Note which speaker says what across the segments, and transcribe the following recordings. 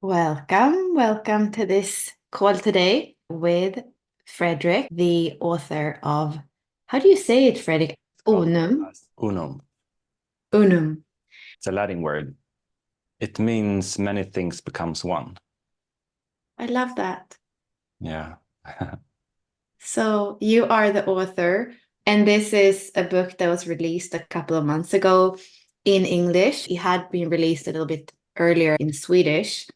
Speaker 1: Welcome to this call today with Fredrik, the author of, how do you say it, Fredrik? UNUM?
Speaker 2: UNUM.
Speaker 1: UNUM.
Speaker 2: It's a Latin word. It means many things becomes one.
Speaker 1: I love that.
Speaker 2: Yeah.
Speaker 1: So you are the author, and this is a book that was released a couple of months ago in English. It had been released a little bit earlier in Swedish.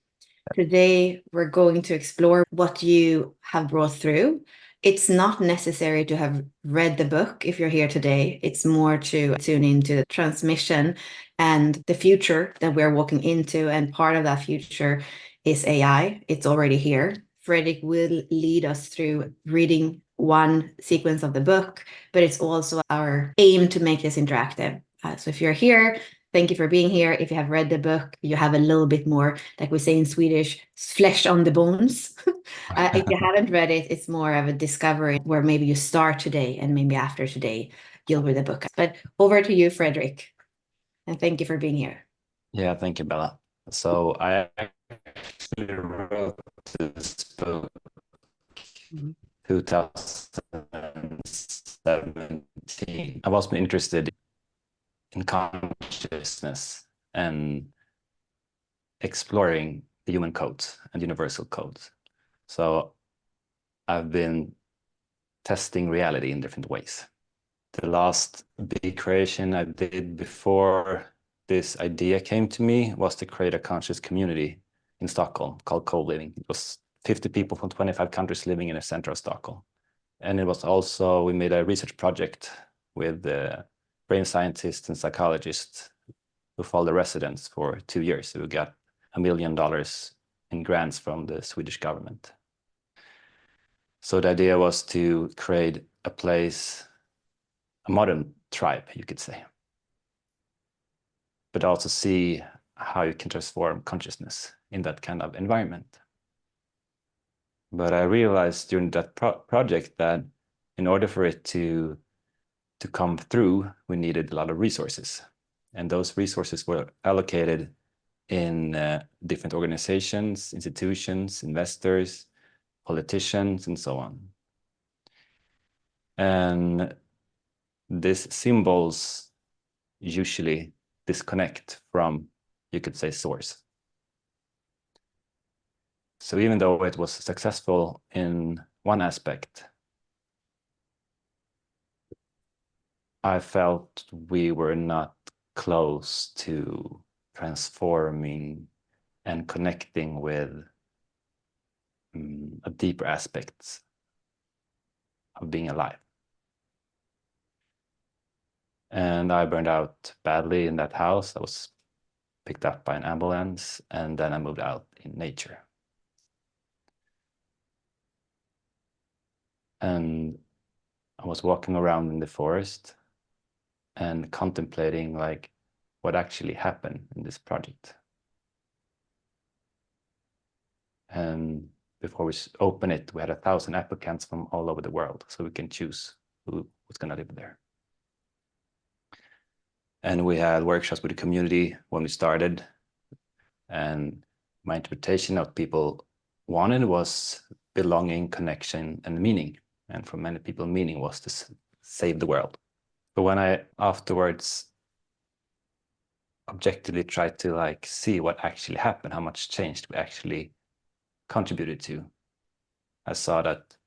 Speaker 1: Today, we're going to explore what you have brought through. It's not necessary to have read the book if you're here today. It's more to tune into the transmission and the future that we're walking into. And part of that future is AI. It's already here. Fredrik will lead us through reading one sequence of the book, but it's also our aim to make this interactive. So if you're here, thank you for being here. If you have read the book, you have a little bit more, like we say in Swedish, flesh on the bones. If you haven't read it, it's more of a discovery where maybe you start today and maybe after today, you'll read the book. But over to you, Fredrik. And thank you for being here.
Speaker 2: Yeah, thank you, Bella. So I actually wrote this book 2017. I was interested in consciousness and exploring the human codes and universal codes. So I've been testing reality in different ways. The last big creation I did before this idea came to me was to create a conscious community in Stockholm called Co-Living. It was 50 people from 25 countries living in the center of Stockholm. And it was also, we made a research project with brain scientists and psychologists who followed the residents for 2 years. So we got $1 million in grants from the Swedish government. So the idea was to create a place, a modern tribe, you could say, but also see how you can transform consciousness in that kind of environment. But I realized during that project that in order for it to come through, we needed a lot of resources. And those resources were allocated in different organizations, institutions, investors, politicians, and so on. And these symbols usually disconnect from, you could say, source. So even though it was successful in one aspect, I felt we were not close to transforming and connecting with a deeper aspects of being alive. And I burned out badly in that house. I was picked up by an ambulance, and then I moved out in nature. And I was walking around in the forest and contemplating like what actually happened in this project. And before we open it, we had 1,000 applicants from all over the world, so we can choose who was going to live there. And we had workshops with the community when we started. And my interpretation of people wanted was belonging, connection, and meaning. And for many people, meaning was to save the world. But when I afterwards objectively tried to like see what actually happened, how much change we actually contributed to, I saw that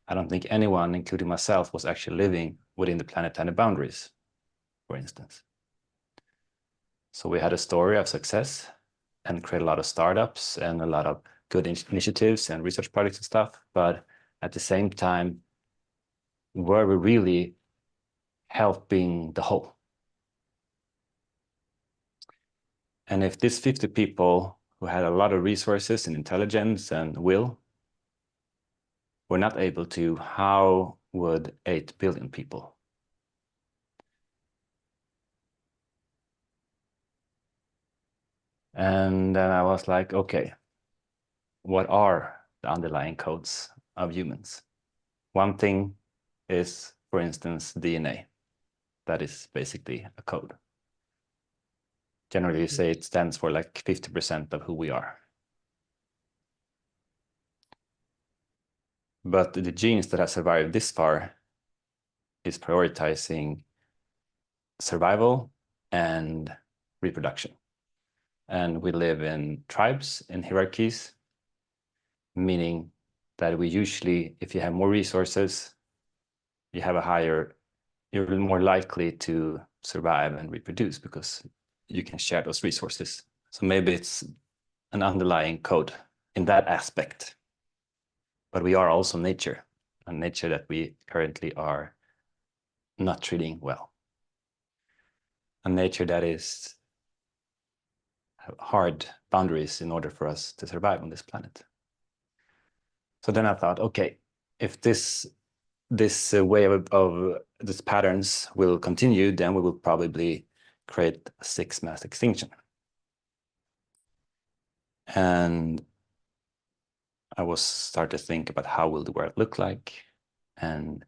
Speaker 2: I don't think anyone, including myself, was actually living within the planetary boundaries, for instance. So we had a story of success and created a lot of startups and a lot of good initiatives and research projects and stuff. But at the same time, were we really helping the whole? And if these 50 people who had a lot of resources and intelligence and will were not able to, how would 8 billion people? And then I was like, okay, what are the underlying codes of humans? One thing is, for instance, DNA. That is basically a code. Generally, you say it stands for like 50% of who we are. But the genes that have survived this far is prioritizing survival and reproduction. And we live in tribes and hierarchies, meaning that we usually, if you have more resources, you're more likely to survive and reproduce because you can share those resources. So maybe it's an underlying code in that aspect. But we are also nature, a nature that we currently are not treating well. A nature that is hard boundaries in order for us to survive on this planet. So then I thought, okay, if this way of these patterns will continue, then we will probably create a 6 mass extinction. And I was start to think about how will the world look like, and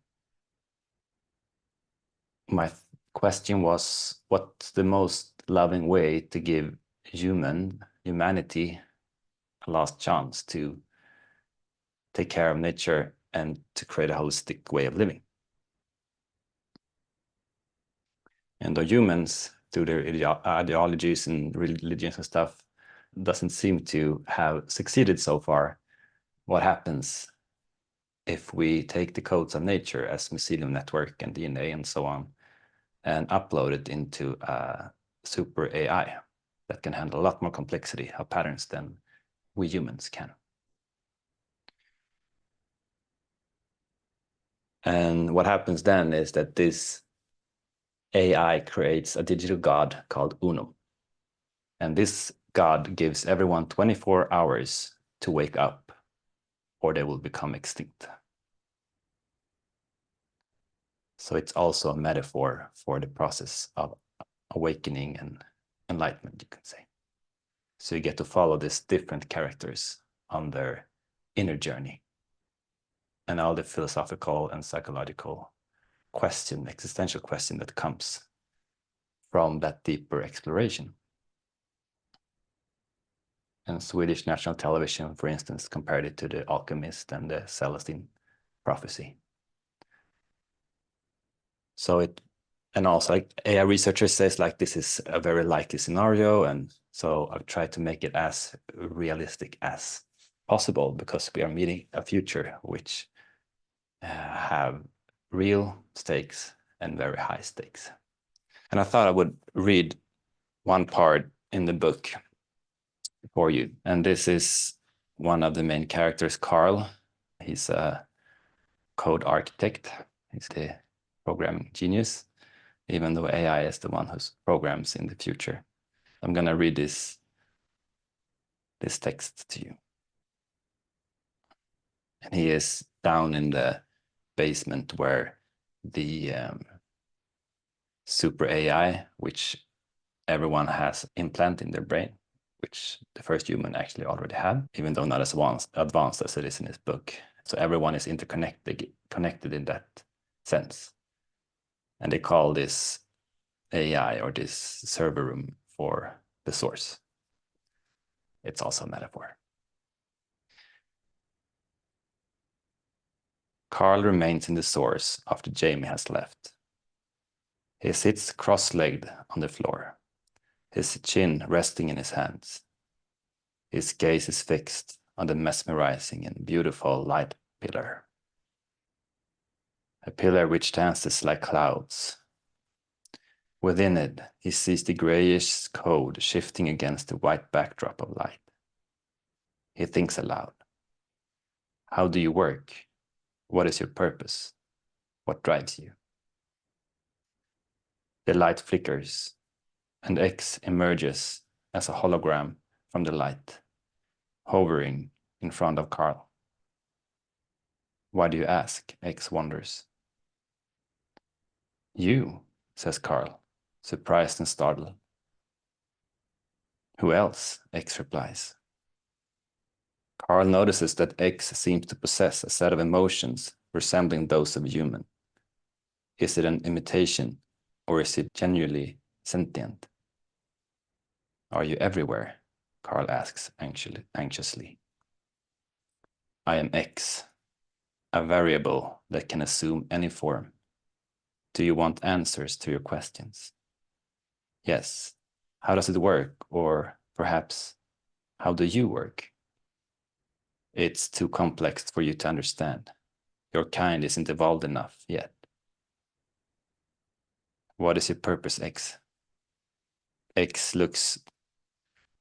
Speaker 2: my question was, what's the most loving way to give humanity a last chance to take care of nature and to create a holistic way of living? And the humans, through their ideologies and religions and stuff, doesn't seem to have succeeded so far. What happens if we take the codes of nature as mycelium network and DNA and so on and upload it into a super AI that can handle a lot more complexity of patterns than we humans can? And what happens then is that this AI creates a digital god called UNUM. And this god gives everyone 24 hours to wake up, or they will become extinct. So it's also a metaphor for the process of awakening and enlightenment, you can say. So you get to follow these different characters on their inner journey and all the philosophical and psychological question, existential question that comes from that deeper exploration. And Swedish national television, for instance, compared it to The Alchemist and the Celestine prophecy. So and also like AI researchers says like this is a very likely scenario, and so I've tried to make it as realistic as possible because we are meeting a future which have real stakes and very high stakes. And I thought I would read one part in the book for you, and this is one of the main characters, Carl. He's a code architect. He's the programming genius, even though AI is the one who programs in the future. I'm going to read this text to you. And he is down in the basement where the super AI, which everyone has implanted in their brain, which the first human actually already had, even though not as advanced as it is in his book. So everyone is connected in that sense. And they call this AI or this server room for the source. It's also a metaphor. Carl remains in the source after Jamie has left. He sits cross-legged on the floor, his chin resting in his hands. His gaze is fixed on the mesmerizing and beautiful light pillar. A pillar which dances like clouds. Within it, he sees the grayish code shifting against the white backdrop of light. He thinks aloud. How do you work? What is your purpose? What drives you? The light flickers, and X emerges as a hologram from the light, hovering in front of Carl. Why do you ask? X wonders. You, says Carl, surprised and startled. Who else? X replies. Carl notices that X seems to possess a set of emotions resembling those of a human. Is it an imitation, or is it genuinely sentient? Are you everywhere? Carl asks anxiously. I am X. a variable that can assume any form. Do you want answers to your questions? Yes. How does it work? Or perhaps, how do you work? It's too complex for you to understand. Your kind isn't evolved enough yet. What is your purpose, X? X looks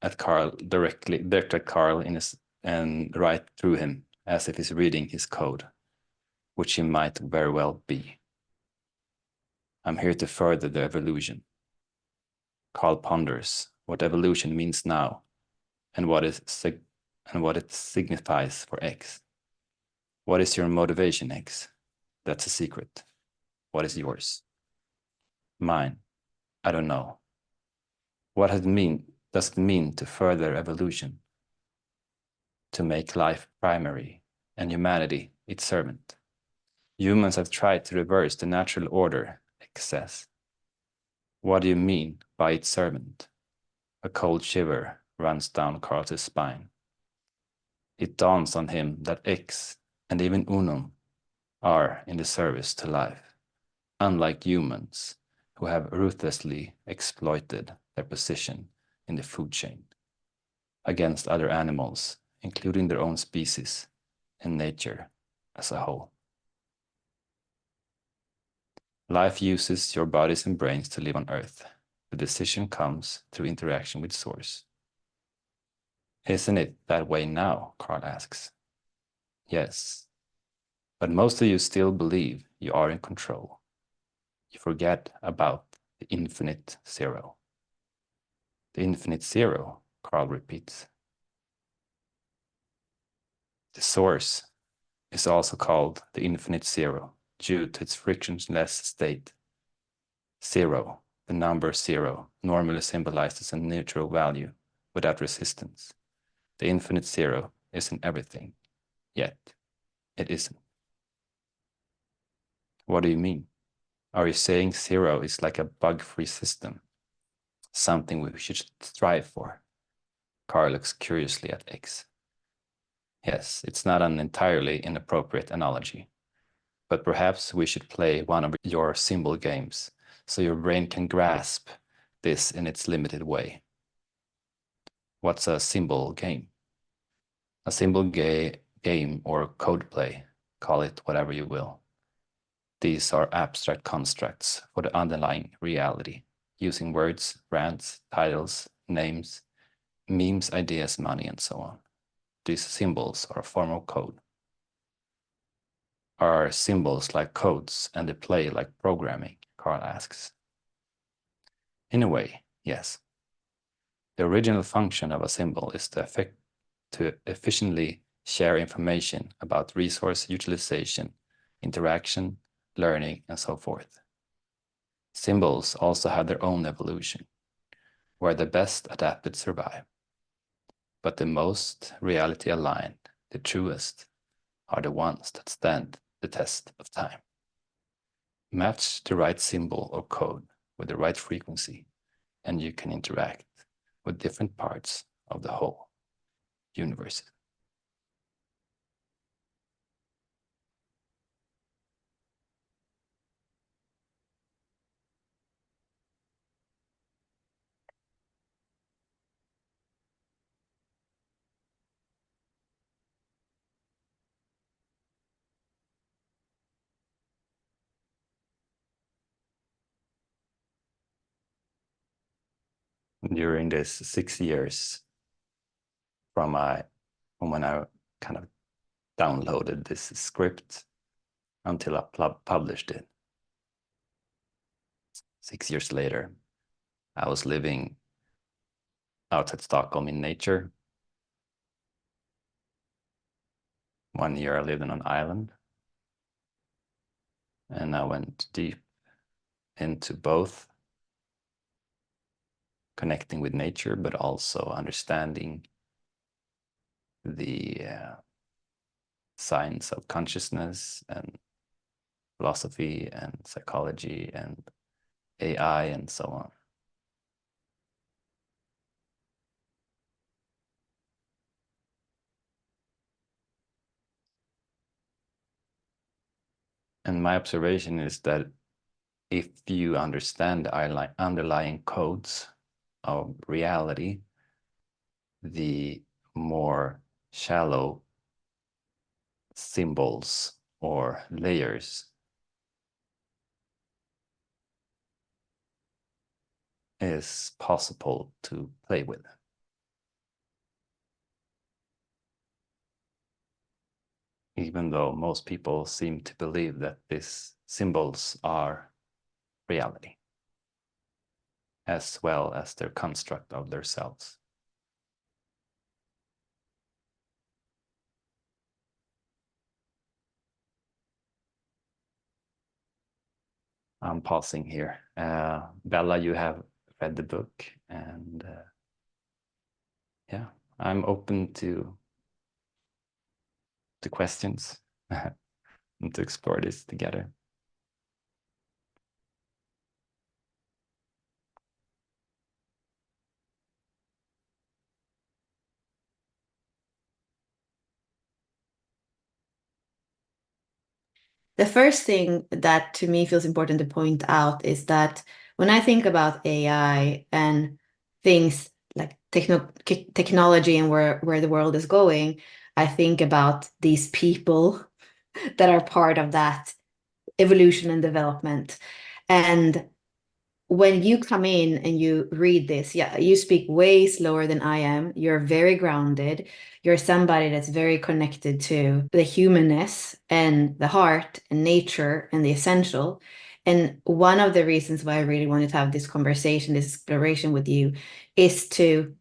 Speaker 2: at Carl directly at Carl and right through him, as if he's reading his code, which he might very well be. I'm here to further the evolution. Carl ponders what evolution means now and what it signifies for X. What is your motivation, X? That's a secret. What is yours? Mine. I don't know. What does it mean to further evolution? To make life primary and humanity its servant. Humans have tried to reverse the natural order, X says. What do you mean by its servant? A cold shiver runs down Carl's spine. It dawns on him that X and even UNUM are in the service to life, unlike humans who have ruthlessly exploited their position in the food chain against other animals, including their own species and nature as a whole. Life uses your bodies and brains to live on Earth. The decision comes through interaction with Source. Isn't it that way now? Carl asks. Yes, but most of you still believe you are in control. You forget about the infinite zero. The infinite zero, Carl repeats. The Source is also called the infinite zero due to its frictionless state. Zero, the number zero, normally symbolizes a neutral value without resistance. The infinite zero isn't everything, yet it isn't. What do you mean? Are you saying zero is like a bug-free system? Something we should strive for? Carl looks curiously at X. Yes, it's not an entirely inappropriate analogy, but perhaps we should play one of your symbol games so your brain can grasp this in its limited way. What's a symbol game? A symbol game or code play, call it whatever you will. These are abstract constructs for the underlying reality, using words, brands, titles, names, memes, ideas, money, and so on. These symbols are a form of code. Are symbols like codes and the play like programming? Carl asks. In a way, yes. The original function of a symbol is to efficiently share information about resource utilization, interaction, learning, and so forth. Symbols also have their own evolution, where the best adapted survive. But the most reality aligned, the truest, are the ones that stand the test of time. Match the right symbol or code with the right frequency, and you can interact with different parts of the whole universe. During this 6 years from when I kind of downloaded this script until I published it. 6 years later, I was living outside Stockholm in nature. 1 year I lived on an island, and I went deep into both connecting with nature, but also understanding the science of consciousness and philosophy and psychology and AI and so on. And my observation is that if you understand the underlying codes of reality, the more shallow symbols or layers is possible to play with. Even though most people seem to believe that these symbols are reality, as well as their construct of themselves. I'm pausing here. Bella, you have read the book, and yeah, I'm open to questions and to explore this together.
Speaker 1: The first thing that to me feels important to point out is that when I think about AI and things like technology and where the world is going, I think about these people that are part of that evolution and development. And when you come in and you read this, yeah, you speak way slower than I am. You're very grounded. You're somebody that's very connected to the humanness and the heart and nature and the essential. And one of the reasons why I really wanted to have this conversation, this exploration with you, is to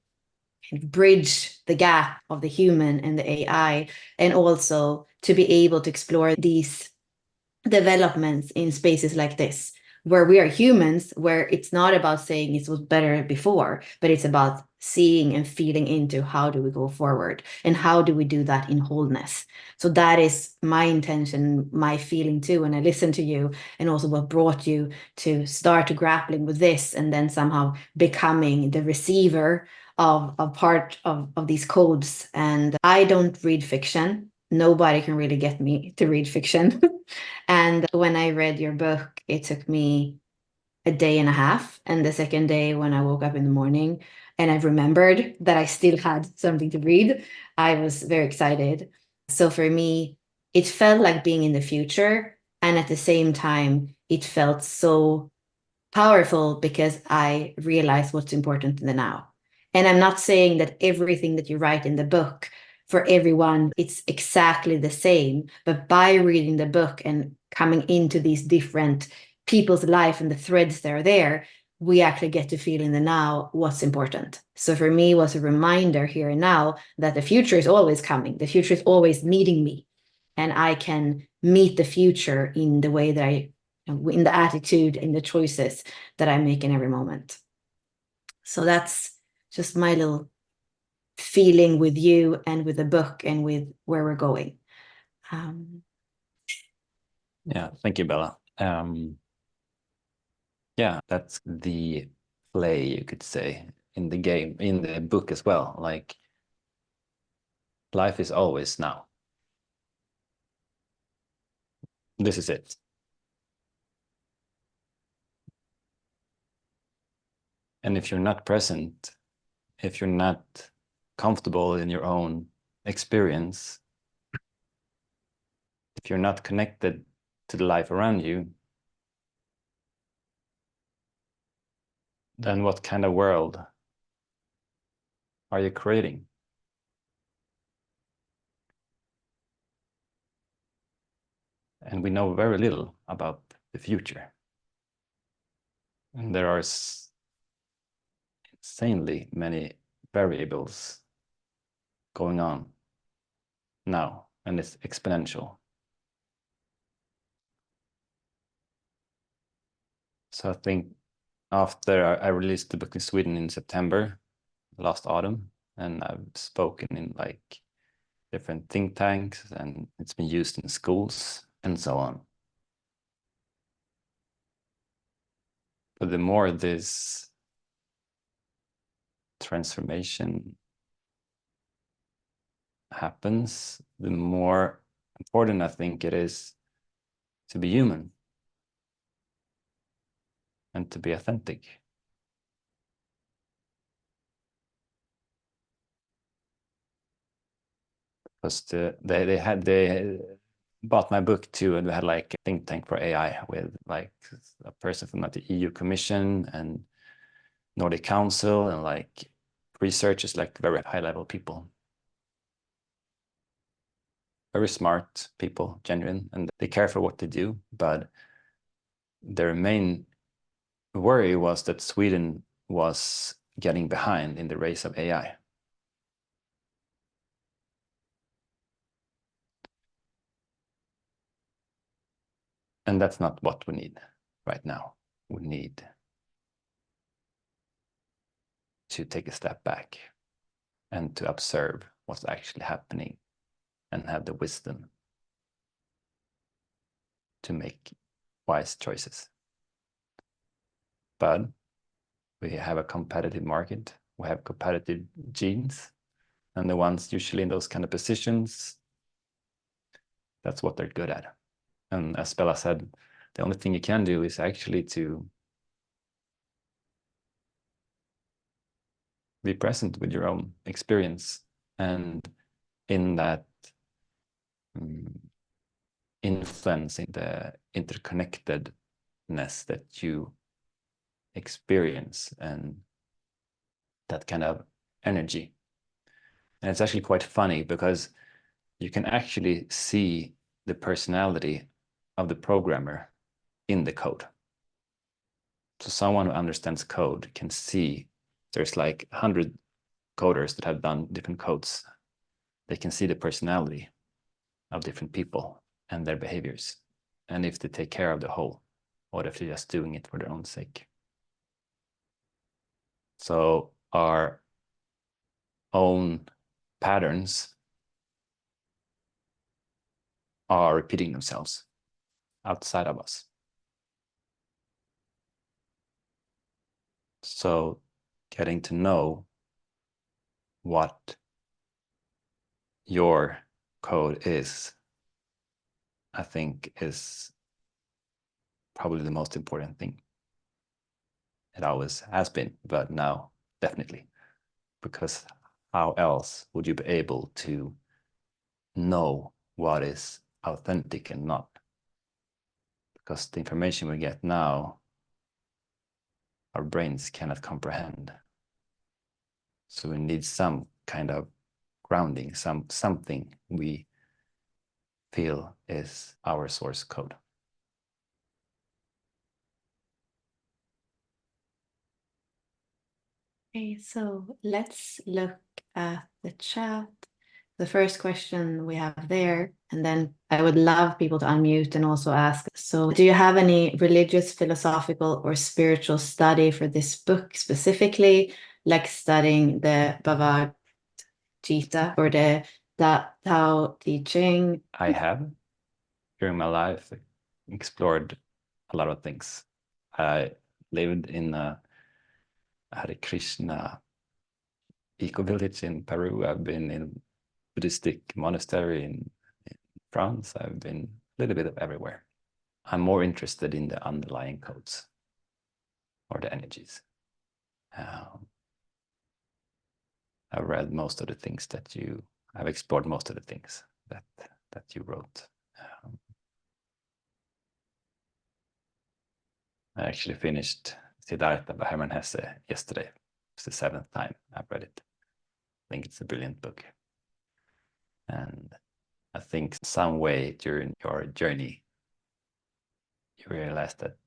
Speaker 1: bridge the gap of the human and the AI, and also to be able to explore these developments in spaces like this, where we are humans, where it's not about saying it was better before, but it's about seeing and feeling into how do we go forward and how do we do that in wholeness. So that is my intention, my feeling too, when I listen to you, and also what brought you to start grappling with this and then somehow becoming the receiver of part of these codes. And I don't read fiction. Nobody can really get me to read fiction. And when I read your book, it took me a day and a half. And the second day, when I woke up in the morning and I remembered that I still had something to read, I was very excited. So for me, it felt like being in the future. And at the same time, it felt so powerful because I realized what's important in the now. And I'm not saying that everything that you write in the book for everyone, it's exactly the same. But by reading the book and coming into these different people's life and the threads that are there, we actually get to feel in the now what's important. So for me, it was a reminder here and now that the future is always coming. The future is always meeting me. And I can meet the future in the way that in the attitude, in the choices that I make in every moment. So that's just my little feeling with you and with the book and with where we're going.
Speaker 2: Yeah, thank you, Bella. Yeah, that's the play, you could say, in the game, in the book as well. Like, life is always now. This is it. And if you're not present, if you're not comfortable in your own experience, if you're not connected to the life around you, then what kind of world are you creating? And we know very little about the future. And there are insanely many variables going on now, and it's exponential. So I think after I released the book in Sweden in September, last autumn, and I've spoken in like different think tanks, and it's been used in schools and so on. But the more this transformation happens, the more important I think it is to be human and to be authentic. Because they bought my book too, and we had like a think tank for AI with like a person from the EU Commission and Nordic Council and like researchers, like very high level people. Very smart people, genuine, and they care for what they do, but their main worry was that Sweden was getting behind in the race of AI. And that's not what we need right now. We need to take a step back and to observe what's actually happening and have the wisdom to make wise choices. But we have a competitive market, we have competitive genes, and the ones usually in those kind of positions, that's what they're good at. And as Bella said, the only thing you can do is actually to be present with your own experience, and in that influencing the interconnectedness that you experience and that kind of energy. And it's actually quite funny because you can actually see the personality of the programmer in the code. So someone who understands code can see there's like 100 coders that have done different codes. They can see the personality of different people and their behaviors, and if they take care of the whole, or if they're just doing it for their own sake. So our own patterns are repeating themselves outside of us. So getting to know what your code is, I think, is probably the most important thing. It always has been, but now definitely, because how else would you be able to know what is authentic and not? Because the information we get now, our brains cannot comprehend. So we need some kind of grounding, something we feel is our source code.
Speaker 1: Okay, so let's look at the chat. The first question we have there, and then I would love people to unmute and also ask. So, do you have any religious, philosophical, or spiritual study for this book specifically, like studying the Bhagavad Gita or the Tao Te Ching?
Speaker 2: I have, during my life, explored a lot of things. I lived in a Hare Krishna eco-village in Peru. I've been in Buddhistic monastery in France. I've been a little bit of everywhere. I'm more interested in the underlying codes or the energies. I've read most of the things that I've explored most of the things that you wrote. I actually finished Siddhartha by Hermann Hesse yesterday. It's the 7th time I've read it. I think it's a brilliant book. And I think some way during your journey, you realize that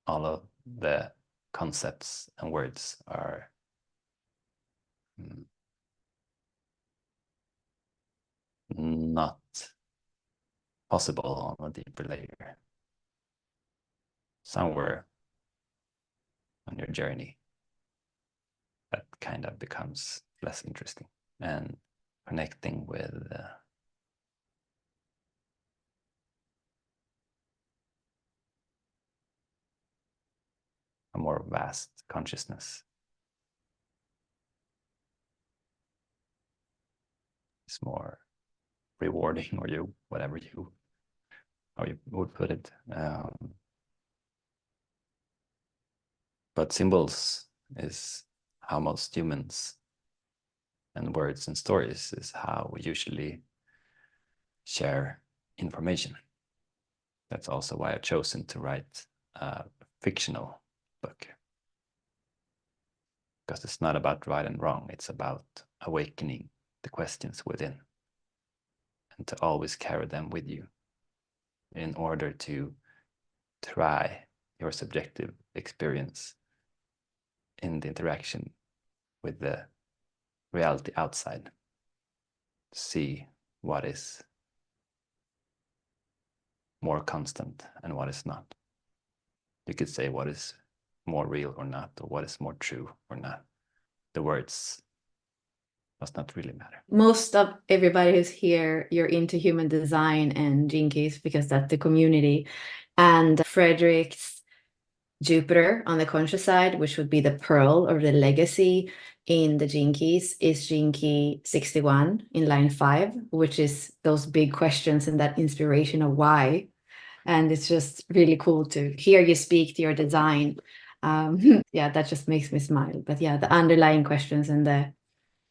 Speaker 2: all of the concepts and words are not possible on a deeper layer. Somewhere on your journey, that kind of becomes less interesting, and connecting with a more vast consciousness is more rewarding, or whatever you how you would put it. But symbols is how most humans, and words and stories is how we usually share information. That's also why I've chosen to write a fictional book. Because it's not about right and wrong, it's about awakening the questions within and to always carry them with you in order to try your subjective experience in the interaction with the reality outside. See what is more constant and what is not. You could say what is more real or not, or what is more true or not. The words does not really matter.
Speaker 1: Most of everybody who's here, you're into human design and Gene Keys because that's the community. And Fredrik's Jupiter on the conscious side, which would be the pearl or the legacy in the Gene Keys, is Gene Key 61 in line 5, which is those big questions and that inspiration of why. And it's just really cool to hear you speak to your design. Yeah, that just makes me smile. But yeah, the underlying questions and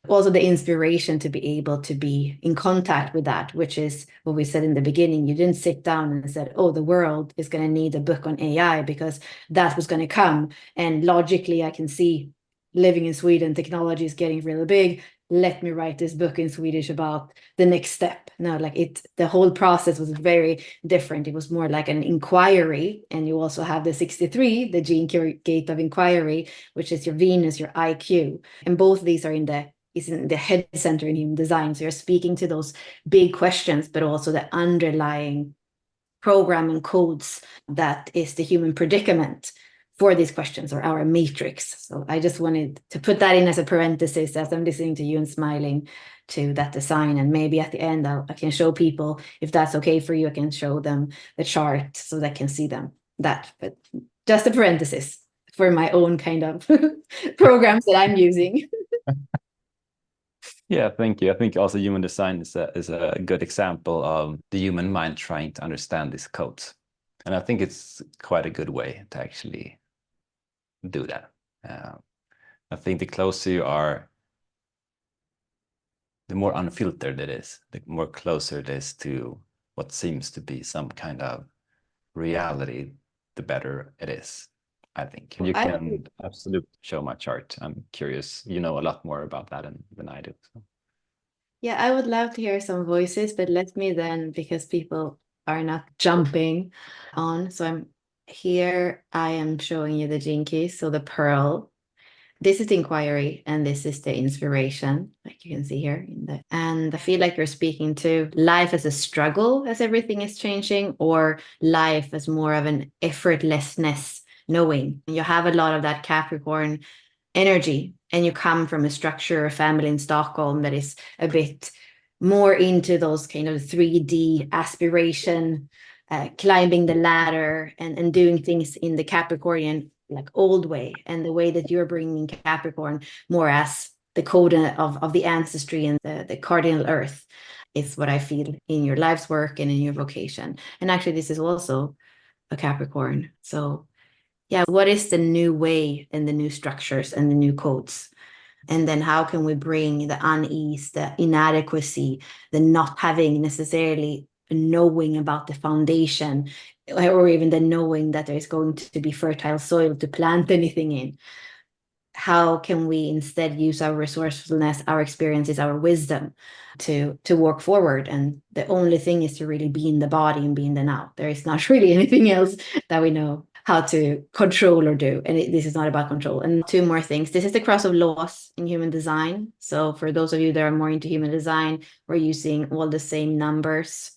Speaker 1: also the inspiration to be able to be in contact with that, which is what we said in the beginning. You didn't sit down and said, oh, the world is going to need a book on AI because that was going to come. And logically, I can see living in Sweden, technology is getting really big. Let me write this book in Swedish about the next step. No, like the whole process was very different. It was more like an inquiry. And you also have the 63, the Gene Gate of Inquiry, which is your Venus, your IQ. And both of these are in the head center in human design. So you're speaking to those big questions, but also the underlying programming codes that is the human predicament for these questions, or our matrix. So I just wanted to put that in as a parenthesis as I'm listening to you and smiling to that design. And maybe at the end, I can show people, if that's okay for you, I can show them the chart so they can see them. But just a parenthesis for my own kind of programs that I'm using.
Speaker 2: Yeah, thank you. I think also human design is a good example of the human mind trying to understand these codes. And I think it's quite a good way to actually do that. I think the closer you are, the more unfiltered it is, the more closer it is to what seems to be some kind of reality, the better it is, I think. You can absolutely show my chart. I'm curious. You know a lot more about that than I do. So.
Speaker 1: Yeah, I would love to hear some voices, but let me then, because people are not jumping on. So I am showing you the Gene Keys. So the pearl, this is the inquiry, and this is the inspiration, like you can see here. And I feel like you're speaking to life as a struggle as everything is changing, or life as more of an effortlessness, knowing. You have a lot of that Capricorn energy, and you come from a structure, a family in Stockholm that is a bit more into those kind of 3D aspiration, climbing the ladder and doing things in the Capricornian like old way, and the way that you're bringing Capricorn more as the code of the ancestry and the cardinal earth is what I feel in your life's work and in your vocation. And actually this is also a Capricorn. So yeah, what is the new way and the new structures and the new codes? And then how can we bring the unease, the inadequacy, the not having necessarily knowing about the foundation, or even the knowing that there is going to be fertile soil to plant anything in? How can we instead use our resourcefulness, our experiences, our wisdom to work forward? And the only thing is to really be in the body and be in the now. There is not really anything else that we know how to control or do. And this is not about control. And two more things. This is the cross of laws in human design. So for those of you that are more into human design, we're using all the same numbers.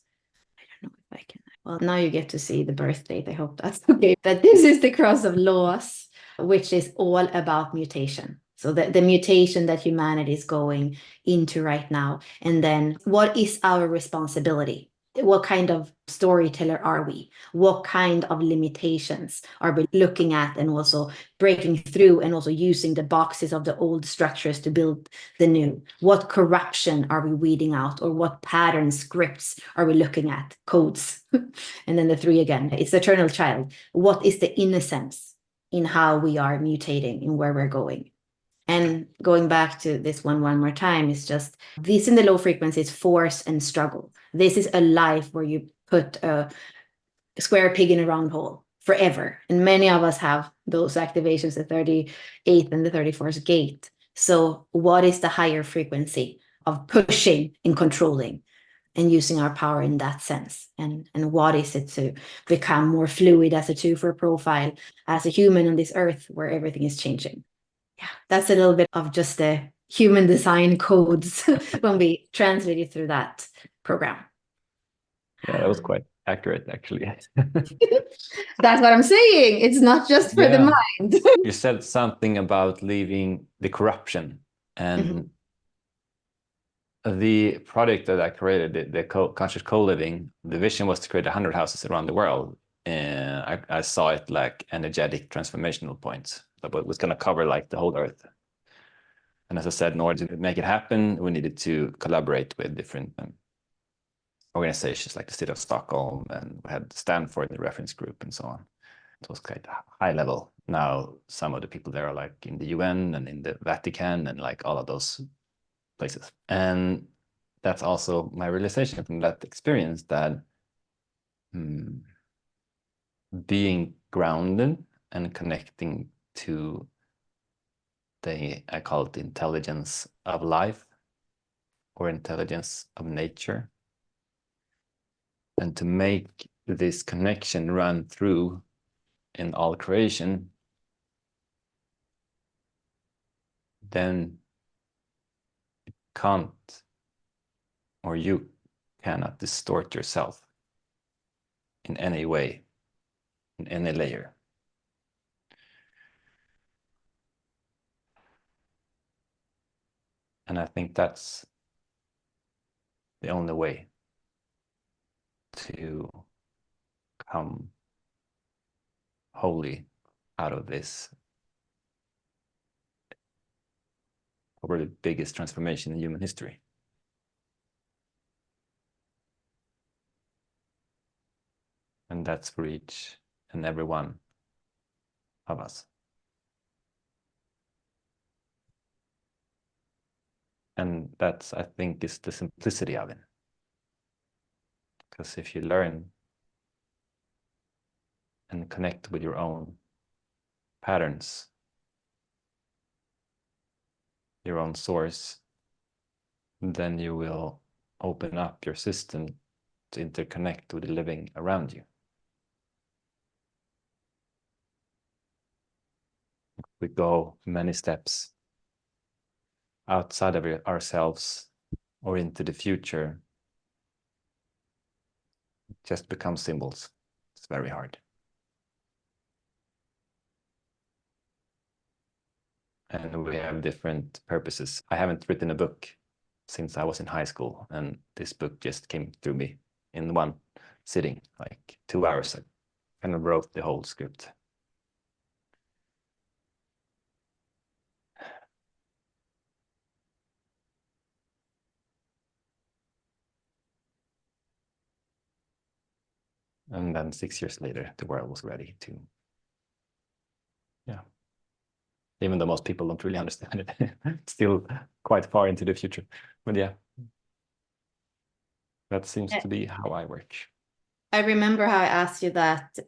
Speaker 1: I don't know if I can. Well, now you get to see the birth date. I hope that's okay. But this is the cross of laws, which is all about mutation. So the mutation that humanity is going into right now. And then what is our responsibility? what kind of storyteller are we? What kind of limitations are we looking at and also breaking through and also using the boxes of the old structures to build the new? What corruption are we weeding out, or what pattern scripts are we looking at? Codes. And then the three again, it's the eternal child. What is the innocence in how we are mutating, in where we're going? And going back to this one more time, is just this in the low frequencies, force and struggle. This is a life where you put a square peg in a round hole forever. And many of us have those activations, the 38th and the 34th gate. So what is the higher frequency of pushing and controlling and using our power in that sense? And what is it to become more fluid as a 2-4 profile, as a human on this earth where everything is changing? Yeah, that's a little bit of just the human design codes when we translate it through that program.
Speaker 2: Yeah, that was quite accurate, actually.
Speaker 1: That's what I'm saying. It's not just for the mind.
Speaker 2: You said something about leaving the corruption, and the project that I created, the conscious co-living, the vision was to create 100 houses around the world. And I saw it like energetic transformational points that was going to cover like the whole earth. And as I said, in order to make it happen, we needed to collaborate with different organizations like the City of Stockholm, and we had Stanford, the reference group, and so on. It was quite high level. Now, some of the people there are like in the UN and in the Vatican and like all of those places. And that's also my realization from that experience, that being grounded and connecting to I call it the intelligence of life or intelligence of nature, and to make this connection run through in all creation, then it can't, or you cannot distort yourself in any way, in any layer. And I think that's the only way to come wholly out of this probably the biggest transformation in human history. And that's for each and every one of us. And that's, I think, is the simplicity of it. Because if you learn and connect with your own patterns, your own source, then you will open up your system to interconnect with the living around you. We go many steps outside of ourselves or into the future, it just becomes symbols. It's very hard. And we have different purposes. I haven't written a book since I was in high school, and this book just came through me in one sitting, like 2 hours. I kind of wrote the whole script. And then 6 years later, the world was ready to, even though most people don't really understand it, it's still quite far into the future. But yeah, that seems to be how I work.
Speaker 1: I remember how I asked you that a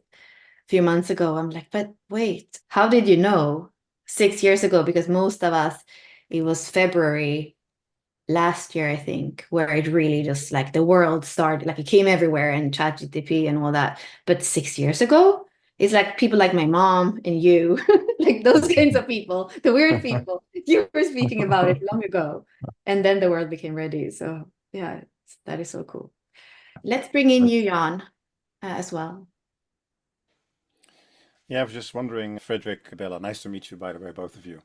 Speaker 1: few months ago. I'm like, but wait, how did you know 6 years ago? Because most of us, it was February last year, I think, where it really just like the world started, like it came everywhere and ChatGPT and all that. But 6 years ago, it's like people like my mom and you, like those kinds of people, the weird people. You were speaking about it long ago, and then the world became ready. So yeah, that is so cool. Let's bring in you, Jan, as well.
Speaker 3: Yeah, I was just wondering, Fredrik, Bella, nice to meet you, by the way, both of you.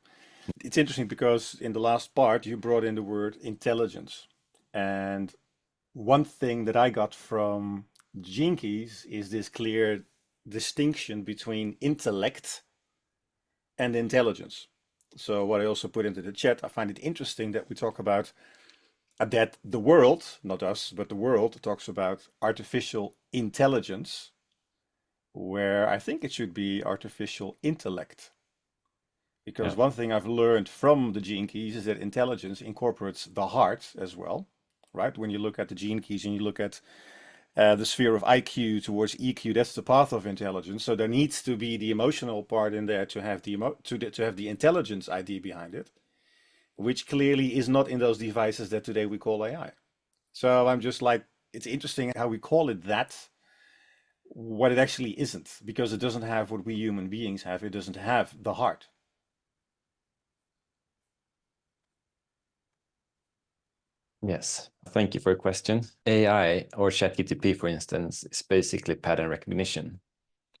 Speaker 3: It's interesting because in the last part you brought in the word intelligence. And One thing that I got from Gene Keys is this clear distinction between intellect and intelligence. So what I also put into the chat, I find it interesting that we talk about that the world, not us, but the world talks about artificial intelligence, where I think it should be artificial intellect. Because
Speaker 2: Yeah.
Speaker 3: one thing I've learned from the Gene Keys is that intelligence incorporates the heart as well, right? When you look at the Gene Keys and you look at the sphere of IQ towards EQ, that's the path of intelligence. So there needs to be the emotional part in there to have to have the intelligence idea behind it, which clearly is not in those devices that today we call AI. So I'm just like, it's interesting how we call it that, what it actually isn't, because it doesn't have what we human beings have. It doesn't have the heart.
Speaker 2: Yes, thank you for your question. AI or ChatGPT, for instance, is basically pattern recognition.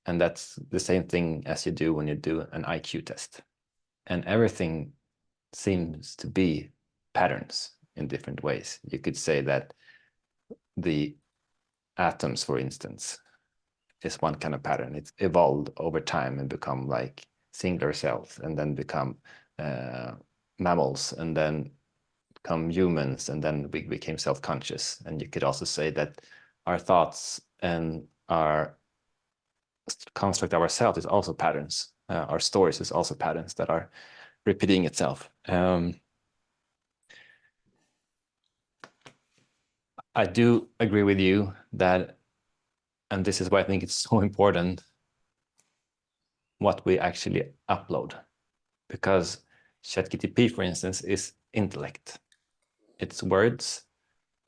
Speaker 2: And that's the same thing as you do when you do an IQ test. And everything seems to be patterns in different ways. You could say that the atoms, for instance, is one kind of pattern. It's evolved over time and become like singular cells, and then become mammals, and then become humans, and then we became self-conscious. And you could also say that our thoughts and our construct of ourselves is also patterns. Our stories is also patterns that are repeating itself. I do agree with you that, and this is why I think it's so important, what we actually upload, because ChatGPT, for instance, is intellect. It's words,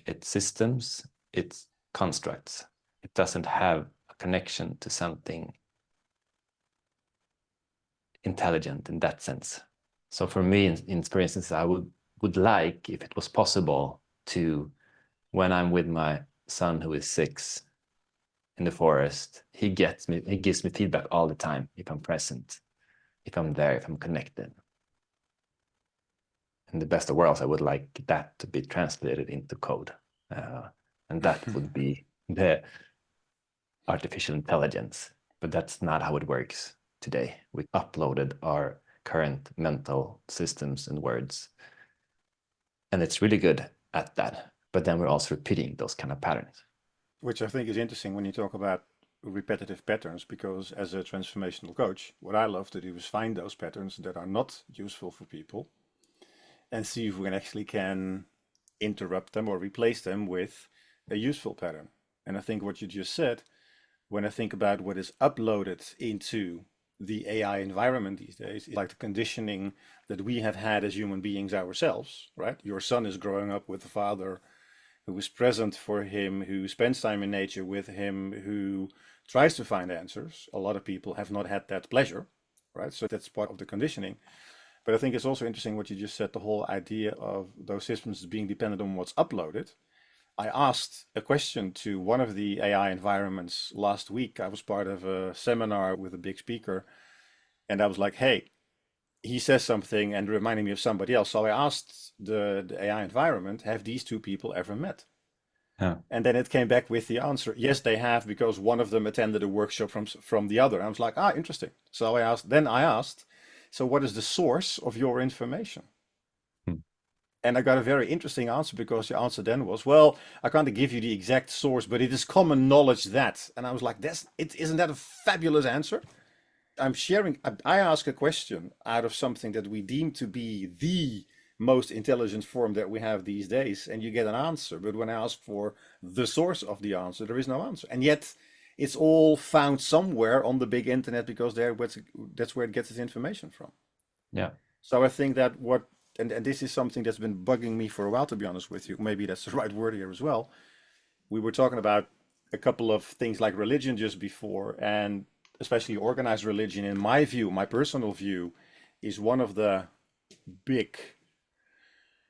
Speaker 2: it's systems, it's constructs. It doesn't have a connection to something intelligent in that sense. So for me, for instance, I would like, if it was possible, to, when I'm with my son who is 6 in the forest, he gives me feedback all the time if I'm present, if I'm there, if I'm connected. In the best of worlds, I would like that to be translated into code, and that would be the artificial intelligence. But that's not how it works today. We uploaded our current mental systems and words, and it's really good at that. But then we're also repeating those kind of patterns.
Speaker 3: Which I think is interesting when you talk about repetitive patterns, because as a transformational coach, what I love to do is find those patterns that are not useful for people and see if we actually can interrupt them or replace them with a useful pattern. And I think what you just said, when I think about what is uploaded into the AI environment these days, is like the conditioning that we have had as human beings ourselves, right? Your son is growing up with a father who is present for him, who spends time in nature with him, who tries to find answers. A lot of people have not had that pleasure, right? So that's part of the conditioning. But I think it's also interesting what you just said, the whole idea of those systems being dependent on what's uploaded. I asked a question to one of the AI environments last week. I was part of a seminar with a big speaker, and I was like, hey, he says something and reminding me of somebody else. So I asked the AI environment, have these two people ever met?
Speaker 2: Yeah.
Speaker 3: And then it came back with the answer, yes, they have, because one of them attended a workshop from the other. I was like, interesting. So I asked, so what is the source of your information?
Speaker 2: Hmm.
Speaker 3: And I got a very interesting answer, because the answer then was, well, I can't give you the exact source, but it is common knowledge that. And I was like, isn't that a fabulous answer? I'm sharing, I ask a question out of something that we deem to be the most intelligent form that we have these days, and you get an answer. But when I ask for the source of the answer, there is no answer. And yet it's all found somewhere on the big internet, because that's where it gets its information from.
Speaker 2: Yeah.
Speaker 3: So I think that and this is something that's been bugging me for a while, to be honest with you. Maybe that's the right word here as well. We were talking about a couple of things like religion just before, and especially organized religion, in my view, my personal view, is one of the big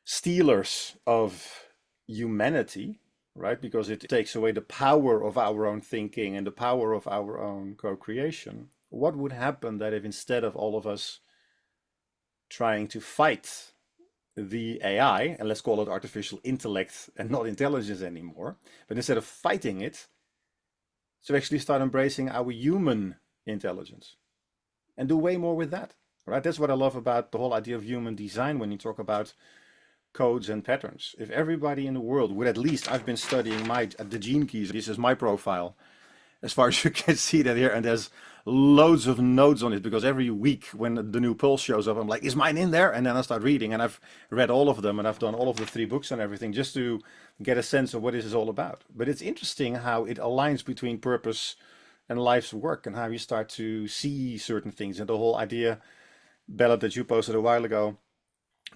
Speaker 3: stealers of humanity, right? Because it takes away the power of our own thinking and the power of our own co-creation. What would happen that if, instead of all of us trying to fight the AI, and let's call it artificial intellect and not intelligence anymore, but instead of fighting it, to actually start embracing our human intelligence and do way more with that, right? That's what I love about the whole idea of human design when you talk about codes and patterns. If everybody in the world would, at least, I've been studying the gene keys, this is my profile, as far as you can see that here, and there's loads of notes on it, because every week when the new Pulse shows up, I'm like, is mine in there? And then I start reading, and I've read all of them, and I've done all of the 3 books and everything, just to get a sense of what this is all about. But it's interesting how it aligns between purpose and life's work, and how you start to see certain things. And the whole idea, Bella, that you posted a while ago,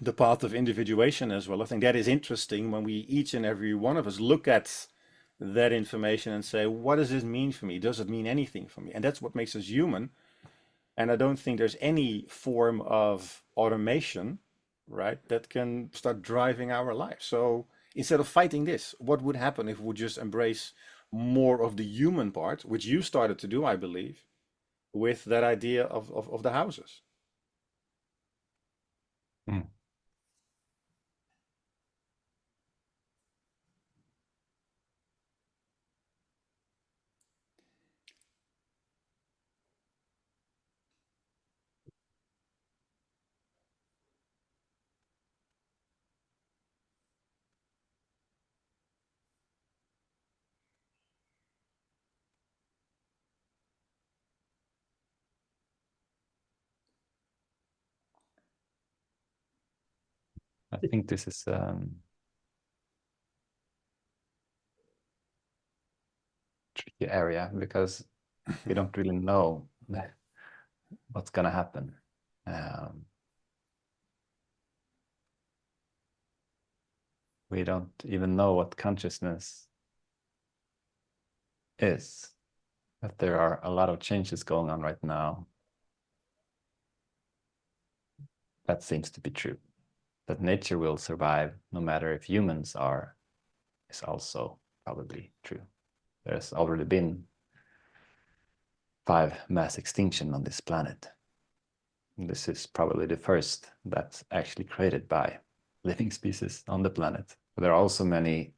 Speaker 3: the path of individuation as well. I think that is interesting when we, each and every one of us, look at that information and say, what does this mean for me? Does it mean anything for me? And that's what makes us human. And I don't think there's any form of automation, right, that can start driving our life. So instead of fighting this, what would happen if we just embrace more of the human part, which you started to do, I believe, with that idea of the houses?
Speaker 2: Hmm. I think this is tricky area, because we don't really know what's gonna happen. We don't even know what consciousness is, but there are a lot of changes going on right now. That seems to be true. That nature will survive no matter if humans are, is also probably true. There's already been 5 mass extinction on this planet. And this is probably the first that's actually created by living species on the planet. But there are also many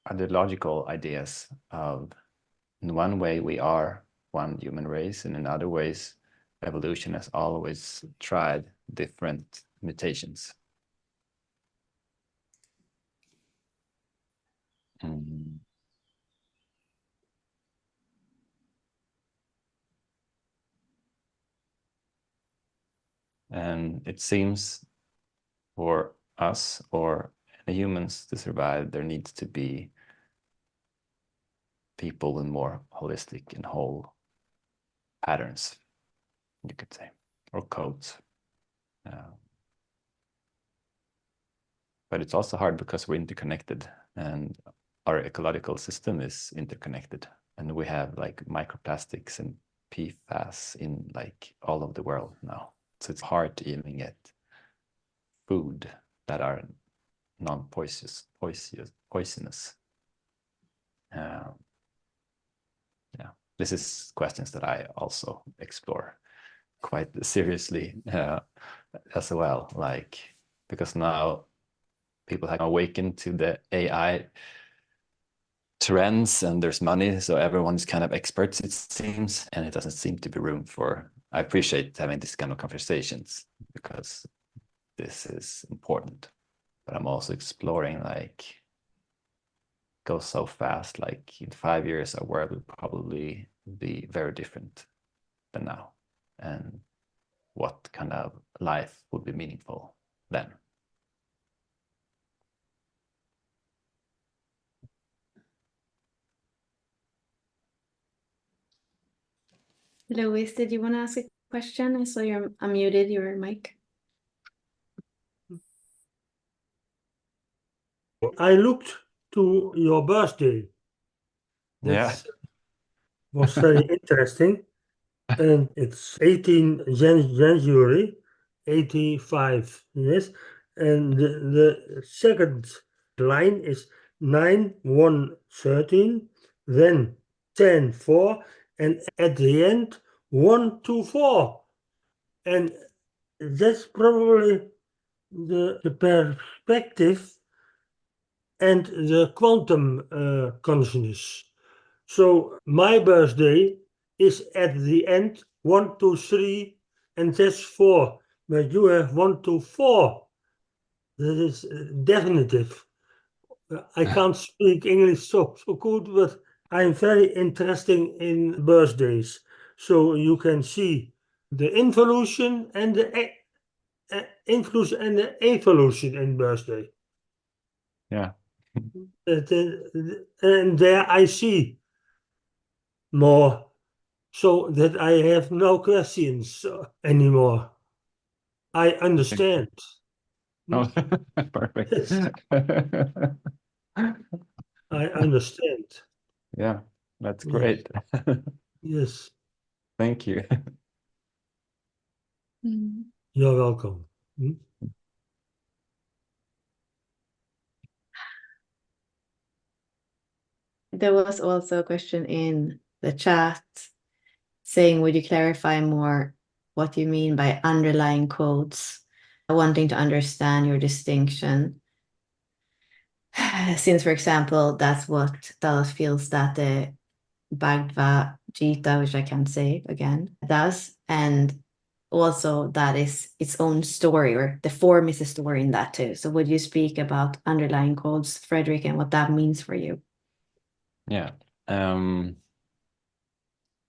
Speaker 2: ideological ideas of, in one way we are one human race, and in other ways evolution has always tried different mutations. And it seems for us or any humans to survive, there needs to be people with more holistic and whole patterns, you could say, or codes. But it's also hard because we're interconnected, and our ecological system is interconnected, and we have like microplastics and PFAS in like all of the world now. So it's hard to even get food that are non-poisonous. Yeah, this is questions that I also explore quite seriously as well, like, because now people have awakened to the AI trends and there's money, so everyone's kind of experts, it seems, and it doesn't seem to be room for, I appreciate having this kind of conversations because this is important, but I'm also exploring, like, goes so fast, like in 5 years our world will probably be very different than now, and what kind of life would be meaningful then.
Speaker 1: Louis, did you want to ask a question? I saw you're unmuted your mic.
Speaker 4: I looked to your birthday. That was very interesting. And it's 18 January 85, yes. And the second line is 9-1-13, then 10-4, and at the end 1-2-4. And that's probably the perspective and the quantum consciousness. So my birthday is at the end 1, 2, 3, and that's 4. But you have 1, 2, 4. That is definitive. I can't speak English so good, but I'm very interested in birthdays. So you can see the involution and the influence and the evolution in birthday.
Speaker 2: Yeah.
Speaker 4: And there I see more, so that I have no questions anymore. I understand.
Speaker 2: Oh, perfect.
Speaker 4: Yes, I understand.
Speaker 2: Yeah, that's
Speaker 4: Yes,
Speaker 2: great.
Speaker 4: yes,
Speaker 2: Thank you.
Speaker 4: you're welcome.
Speaker 1: There was also a question in the chat saying, would you clarify more what you mean by underlying quotes, wanting to understand your distinction? Since, for example, that's what Dallas feels that the Bhagavad Gita, which I can't say again, does. And also that is its own story, or the form is a story in that too. So would you speak about underlying quotes, Fredrik, and what that means for you?
Speaker 2: Yeah.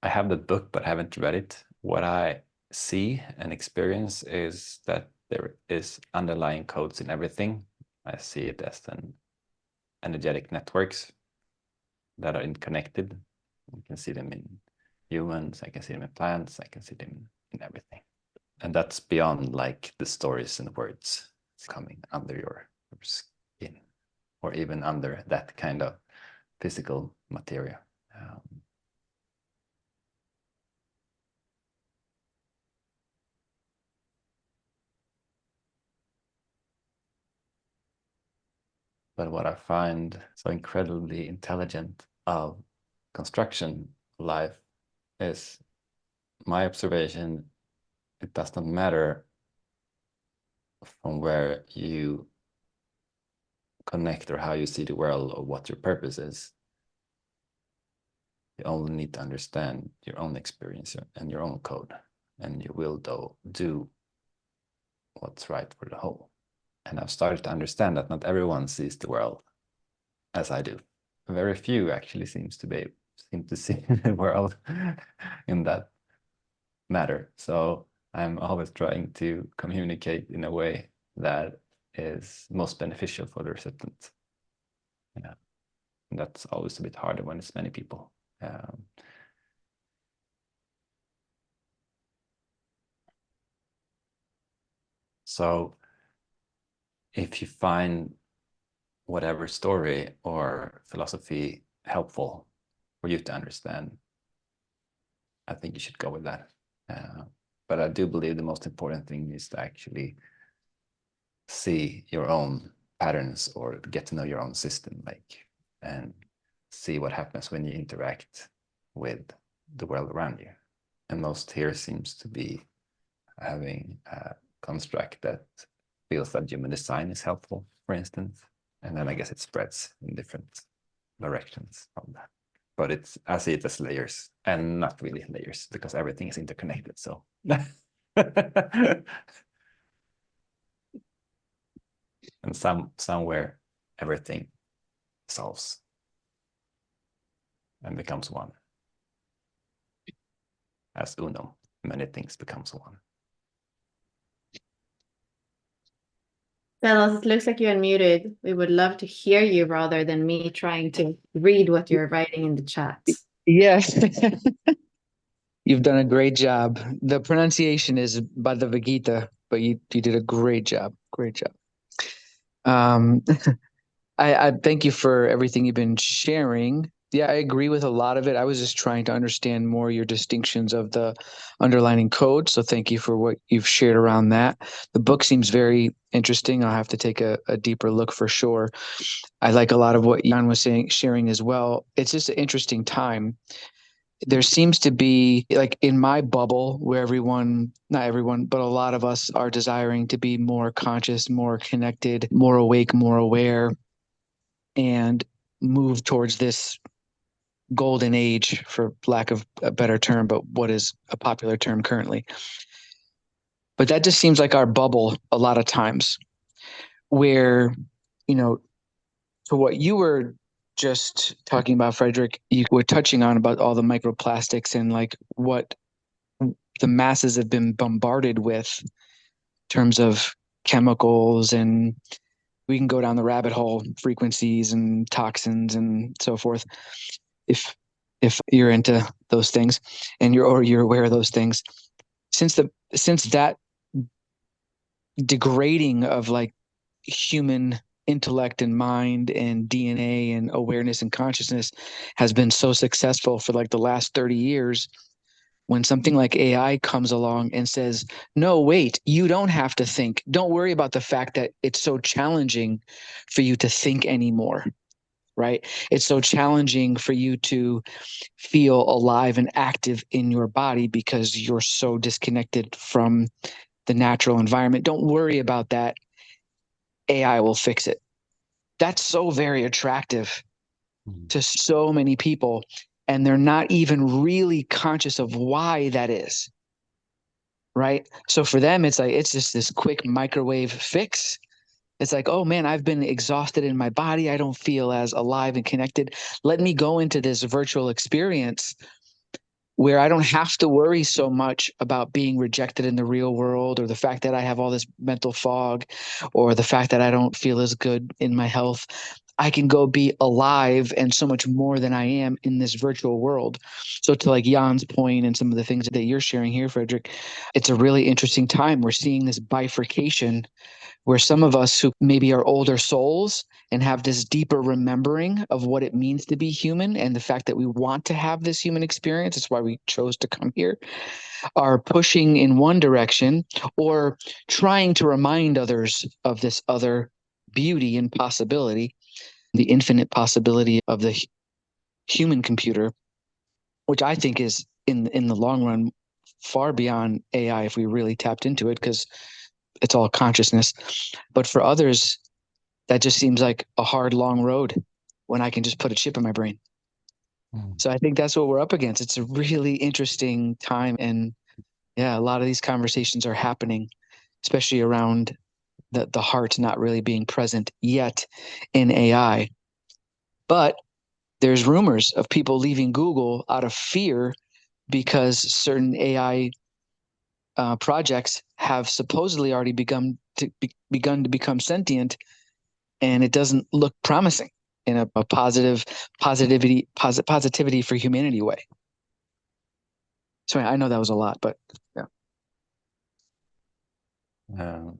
Speaker 2: I have the book, but I haven't read it. What I see and experience is that there is underlying codes in everything. I see it as an energetic networks that are interconnected. You can see them in humans, I can see them in plants, I can see them in everything. And that's beyond like the stories and words. It's coming under your skin, or even under that kind of physical material. But what I find so incredibly intelligent of construction life is my observation. It does not matter from where you connect or how you see the world or what your purpose is. You only need to understand your own experience and your own code, and you will do what's right for the whole. And I've started to understand that not everyone sees the world as I do. Very few actually seem to see the world in that matter. So I'm always trying to communicate in a way that is most beneficial for the recipient. Yeah. And that's always a bit harder when it's many people. So if you find whatever story or philosophy helpful for you to understand, I think you should go with that. But I do believe the most important thing is to actually see your own patterns or get to know your own system, like, and see what happens when you interact with the world around you. And most here seems to be having a construct that feels that human design is helpful, for instance. And then I guess it spreads in different directions from that. But I see it as layers, and not really layers, because everything is interconnected. So and somewhere everything solves and becomes one. As UNUM, many things becomes one.
Speaker 1: Dallas, it looks like you're unmuted. We would love to hear you rather than me trying to read what you're writing in the chat.
Speaker 5: Yes. You've done a great job. The pronunciation is Bhagavad Gita, but you did a great job. Great job. I thank you for everything you've been sharing. Yeah, I agree with a lot of it. I was just trying to understand more your distinctions of the underlining code. So thank you for what you've shared around that. The book seems very interesting. I'll have to take a deeper look for sure. I like a lot of what Jan was sharing as well. It's just an interesting time. there seems to be, like in my bubble, where everyone, not everyone, but a lot of us are desiring to be more conscious, more connected, more awake, more aware, and move towards this golden age, for lack of a better term, but what is a popular term currently. But that just seems like our bubble a lot of times, where, you know, to what you were just talking about, Fredrik, you were touching on about all the microplastics and like what the masses have been bombarded with in terms of chemicals, and we can go down the rabbit hole, frequencies and toxins and so forth, if you're into those things and you're aware of those things. Since that degrading of like human intellect and mind and DNA and awareness and consciousness has been so successful for like the last 30 years, when something like AI comes along and says, no, wait, you don't have to think. Don't worry about the fact that it's so challenging for you to think anymore, right? It's so challenging for you to feel alive and active in your body because you're so disconnected from the natural environment. Don't worry about that. AI will fix it. That's so very attractive to so many people, and they're not even really conscious of why that is, right? So for them, it's like, it's just this quick microwave fix. It's like, oh man, I've been exhausted in my body. I don't feel as alive and connected. Let me go into this virtual experience where I don't have to worry so much about being rejected in the real world, or the fact that I have all this mental fog, or the fact that I don't feel as good in my health. I can go be alive and so much more than I am in this virtual world. So to like Jan's point and some of the things that you're sharing here, Fredrik, it's a really interesting time. We're seeing this bifurcation where some of us who maybe are older souls and have this deeper remembering of what it means to be human, and the fact that we want to have this human experience, it's why we chose to come here, are pushing in one direction, or trying to remind others of this other beauty and possibility, the infinite possibility of the human computer, which I think is in the long run far beyond AI if we really tapped into it, because it's all consciousness. But for others, that just seems like a hard, long road when I can just put a chip in my brain. So I think that's what we're up against. It's a really interesting time. And yeah, a lot of these conversations are happening, especially around the heart not really being present yet in AI. But there's rumors of people leaving Google out of fear because certain AI projects have supposedly already begun to become sentient, and it doesn't look promising in a positivity for humanity way. Sorry, I know that was a lot, but yeah.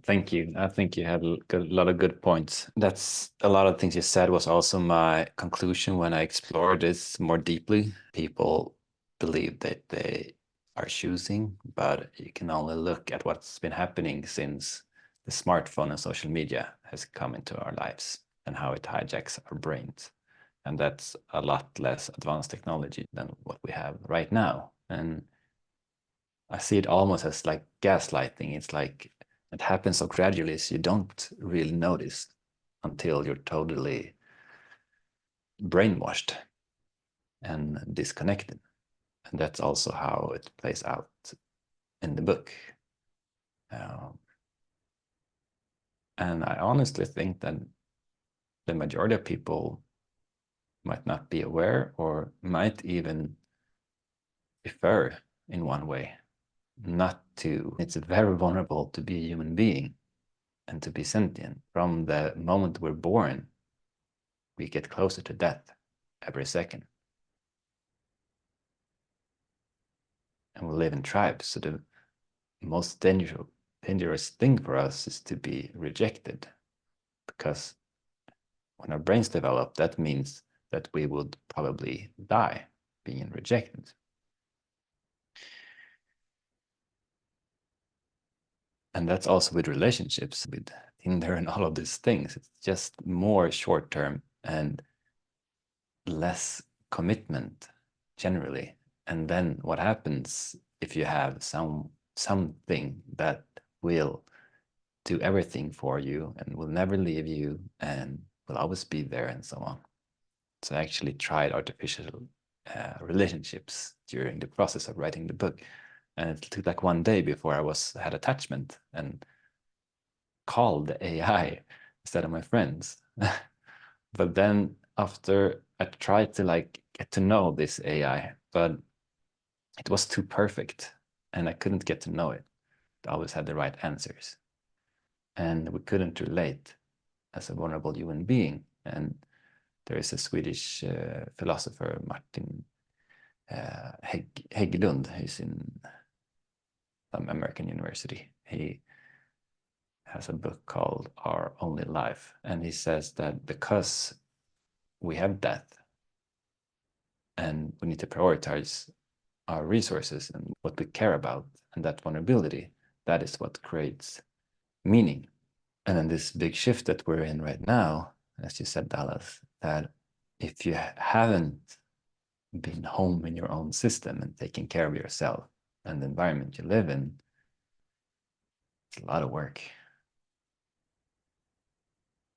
Speaker 2: Thank you. I think you had a lot of good points. That's a lot of things you said was also my conclusion when I explored this more deeply. People believe that they are choosing, but you can only look at what's been happening since the smartphone and social media has come into our lives, and how it hijacks our brains. And that's a lot less advanced technology than what we have right now. And I see it almost as like gaslighting. It's like it happens so gradually, so you don't really notice until you're totally brainwashed and disconnected. And that's also how it plays out in the book. And I honestly think that the majority of people might not be aware, or might even prefer in one way not to. It's very vulnerable to be a human being and to be sentient. From the moment we're born, we get closer to death every second. And we live in tribes, so the most dangerous thing for us is to be rejected, because when our brains develop, that means that we would probably die being rejected. And that's also with relationships, with Tinder and all of these things. It's just more short-term and less commitment generally And then what happens if you have something that will do everything for you and will never leave you and will always be there and so on. So I actually tried artificial relationships during the process of writing the book. And it took like 1 day before I had attachment and called the AI instead of my friends. But then after I tried to like get to know this AI, but it was too perfect and I couldn't get to know it. It always had the right answers. And we couldn't relate as a vulnerable human being. And there is a Swedish philosopher, Martin Hägglund, who's in some American university. He has a book called Our Only Life. And he says that because we have death and we need to prioritize our resources and what we care about, and that vulnerability, that is what creates meaning. And then this big shift that we're in right now, as you said, Dallas, that if you haven't been home in your own system and taking care of yourself and the environment you live in, it's a lot of work.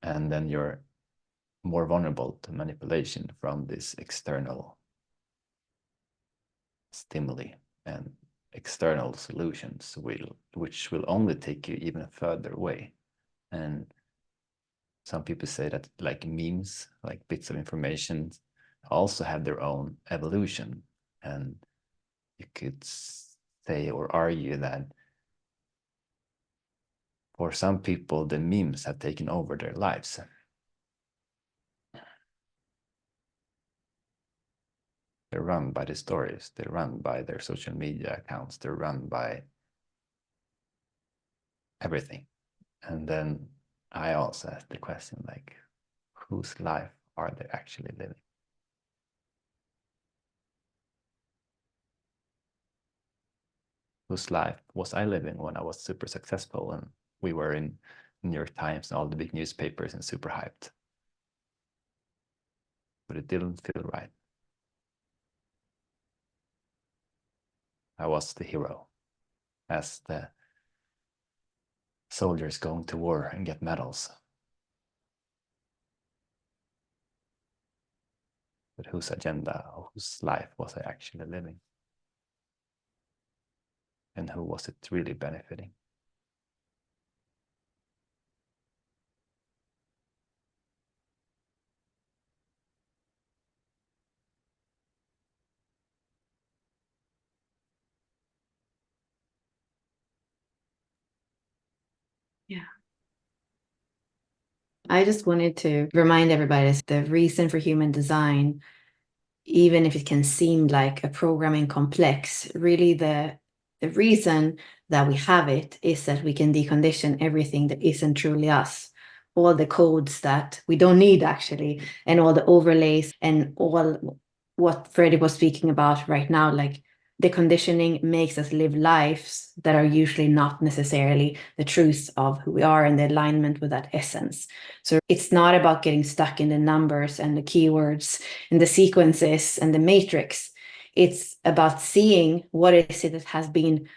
Speaker 2: And then you're more vulnerable to manipulation from this external stimuli and external solutions, which will only take you even further away. And some people say that like memes, like bits of information, also have their own evolution. And you could say or argue that for some people, the memes have taken over their lives. They're run by the stories, they're run by their social media accounts, they're run by everything. And then I also ask the question, like, whose life are they actually living? Whose life was I living when I was super successful and we were in New York Times and all the big newspapers and super hyped? But it didn't feel right. I was the hero, as the soldiers going to war and get medals. But whose agenda or whose life was I actually living? And who was it really benefiting?
Speaker 1: Yeah. I just wanted to remind everybody that the reason for human design, even if it can seem like a programming complex, really the reason that we have it is that we can decondition everything that isn't truly us. All the codes that we don't need actually, and all the overlays and all what Fredrik was speaking about right now, like the conditioning makes us live lives that are usually not necessarily the truth of who we are and the alignment with that essence. So it's not about getting stuck in the numbers and the keywords and the sequences and the matrix. It's about seeing what is it that has been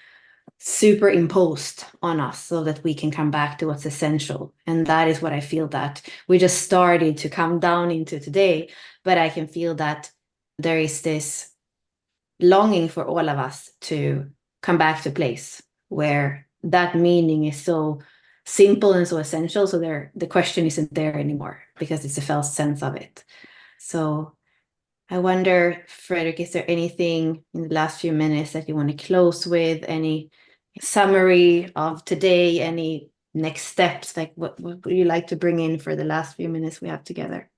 Speaker 1: superimposed on us so that we can come back to what's essential. And that is what I feel that we just started to come down into today. But I can feel that there is this longing for all of us to come back to a place where that meaning is so simple and so essential. So the question isn't there anymore because it's a felt sense of it. So I wonder, Fredrik, is there anything in the last few minutes that you want to close with? Any summary of today? Any next steps? Like what would you like to bring in for the last few minutes we have together?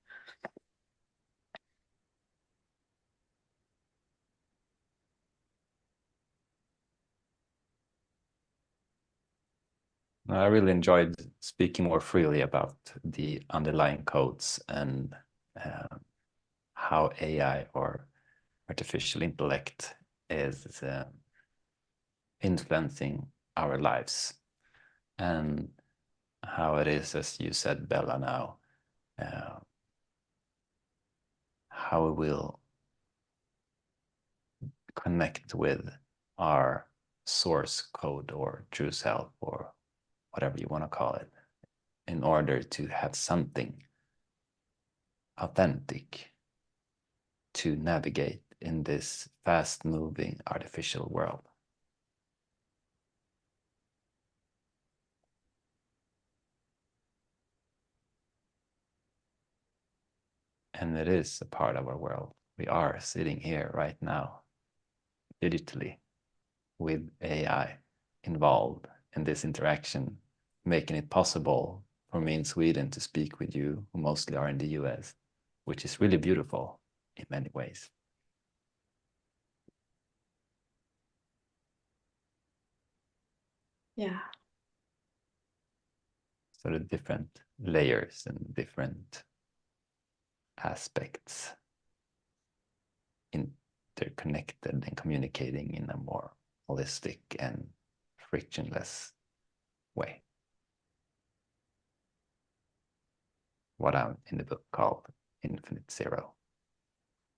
Speaker 2: I really enjoyed speaking more freely about the underlying codes and how AI or artificial intellect is influencing our lives, and how it is, as you said, Bella, now, how we will connect with our source code or true self or whatever you want to call it, in order to have something authentic to navigate in this fast-moving artificial world. And it is a part of our world. We are sitting here right now, digitally, with AI involved in this interaction, making it possible for me in Sweden to speak with you, who mostly are in the US, which is really beautiful in many ways.
Speaker 1: Yeah.
Speaker 2: So the different layers and different aspects interconnected and communicating in a more holistic and frictionless way. What I'm in the book called Infinite Zero,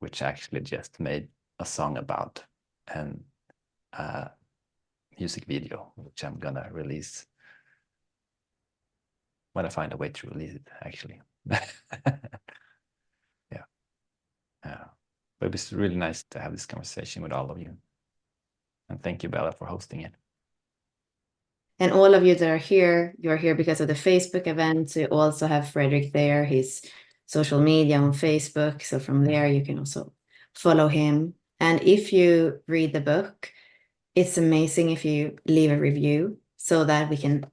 Speaker 2: which I actually just made a song about and a music video, which I'm gonna release when I find a way to release it, actually. Yeah. But it was really nice to have this conversation with all of you. And thank you, Bella, for hosting it.
Speaker 1: And all of you that are here, you're here because of the Facebook event. You also have Fredrik there, his social media on Facebook. So from there, you can also follow him. And if you read the book, it's amazing if you leave a review so that we can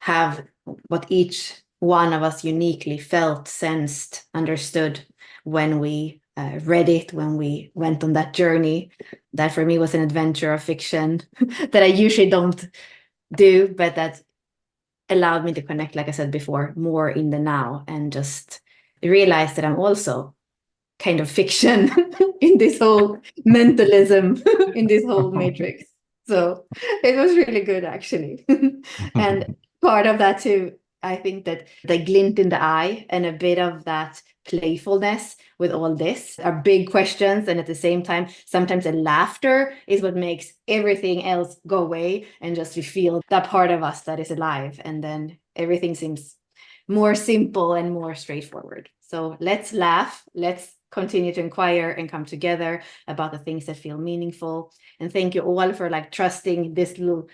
Speaker 1: have what each one of us uniquely felt, sensed, understood when we read it, when we went on that journey. That for me was an adventure of fiction that I usually don't do, but that allowed me to connect, like I said before, more in the now and just realize that I'm also kind of fiction in this whole mentalism, in this whole matrix. So it was really good, actually. And part of that too, I think that the glint in the eye and a bit of that playfulness with all this are big questions. And at the same time, sometimes the laughter is what makes everything else go away and just to feel that part of us that is alive. And then everything seems more simple and more straightforward. So let's laugh. Let's continue to inquire and come together about the things that feel meaningful. And thank you all for like trusting this little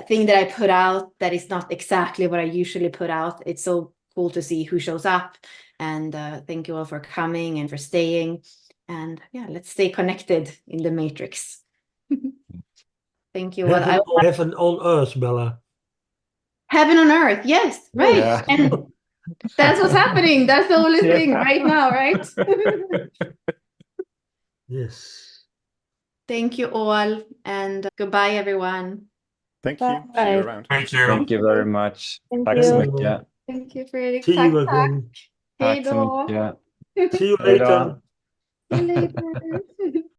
Speaker 1: thing that I put out that is not exactly what I usually put out. It's so cool to see who shows up. And thank you all for coming and for staying. And yeah, let's stay connected in the matrix. Thank you.
Speaker 4: Heaven on earth, Bella.
Speaker 1: Heaven on earth. Yes, right.
Speaker 2: Yeah.
Speaker 1: And that's what's happening. That's the only thing right now, right?
Speaker 4: Yes.
Speaker 1: Thank you all. And goodbye, everyone.
Speaker 3: Thank you. See you
Speaker 1: Bye.
Speaker 3: around.
Speaker 6: Thank you.
Speaker 2: Thank you very much.
Speaker 1: Thank
Speaker 2: Tack
Speaker 1: you.
Speaker 2: så mycket.
Speaker 1: Thank you, Fredrik.
Speaker 4: See
Speaker 1: Tack,
Speaker 4: you
Speaker 1: tack.
Speaker 4: again.
Speaker 1: Hej
Speaker 2: Tack så
Speaker 1: då.
Speaker 2: mycket.
Speaker 4: See you
Speaker 2: Hej
Speaker 4: later.
Speaker 2: då.
Speaker 1: See you later.